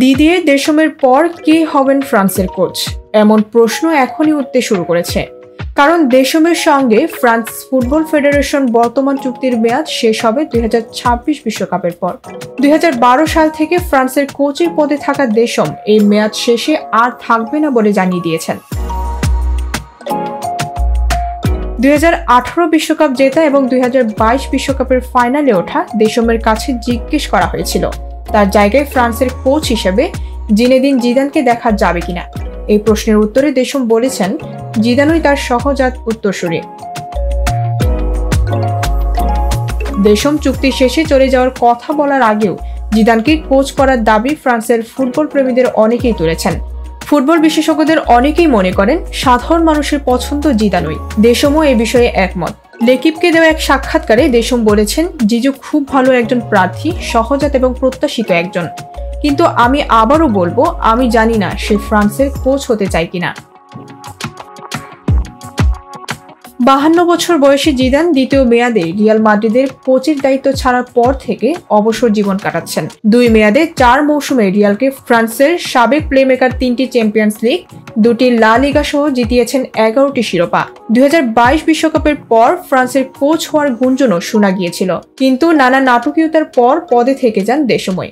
Didier দেশমের পর কে হবেন ফ্রান্সের কোচ, এমন প্রশ্ন এখনই উঠতে শুরু করেছে। কারণ দেশমের সঙ্গে ফ্রান্স ফুটবল ফেডারেশন বর্তমান চুক্তির মেয়াদ শেষ হবে 2026 বিশ্বকাপের পর। 2012 সাল থেকে ফ্রান্সের কোচের পদে থাকা দেশম এই মেয়াদ শেষে আর থাকবে না বলে জানিয়ে দিয়েছেন। 2018 বিশ্বকাপ জেতা এবং 2022 বিশ্বকাপের ফাইনালে ওঠা দেশমের কাছে জিজ্ঞেস করা হয়েছিল তার জায়গায় ফ্রান্সের কোচ হিসেবে জিনেদিন জিদানকে দেখা যাবে কিনা। এই প্রশ্নের উত্তরে দেশম বলেছেন, জিদানই তার সহজাত উত্তরসূরি। দেশম চুক্তি শেষে চলে যাওয়ার কথা বলার আগেও জিদানকে কোচ করার দাবি ফ্রান্সের ফুটবল প্রেমীদের অনেকেই তুলেছেন। ফুটবল বিশেষজ্ঞদের অনেকেই মনে করেন সাধারণ মানুষের পছন্দ জিদানই। দেশমও এ বিষয়ে একমত। লেকিপকে দেওয়া এক সাক্ষাৎকারে দেশম বলেছেন, জিজু খুব ভালো একজন প্রার্থী, সহজাত এবং প্রত্যাশিত একজন। কিন্তু আমি আবারও বলবো, আমি জানি না সে ফ্রান্সের কোচ হতে চায় কিনা। 52 বছর বয়সী জিদান দ্বিতীয় মেয়াদে রিয়াল মাদ্রিদের কোচের দায়িত্ব ছাড়ার পর থেকে অবসর জীবন কাটাচ্ছেন। 2 মেয়াদে 4 মৌসুমে রিয়ালকে ফ্রান্সের সাবেক প্লেমেকার 3টি চ্যাম্পিয়ন্স লিগ, 2টি লা লিগা সহ জিতিয়েছেন 11টি শিরোপা। 2022 বিশ্বকাপের পর ফ্রান্সের কোচ হওয়ার গুঞ্জনও শোনা গিয়েছিল, কিন্তু নানা নাটকীয়তার পর পদে থেকে যান দেশময়।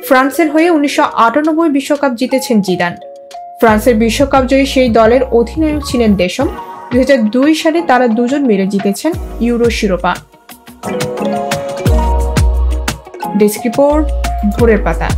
ফ্রান্সের হয়ে 1998 বিশ্বকাপ জিতেছেন জিদান। ফ্রান্সের বিশ্বকাপ জয়ী সেই দলের অধিনায়ক ছিলেন দেশম। 2002 সালে তারা দুজন মিলে জিতেছেন ইউরো শিরোপা। ডেস্ক রিপোর্ট, ভোরের পাতা।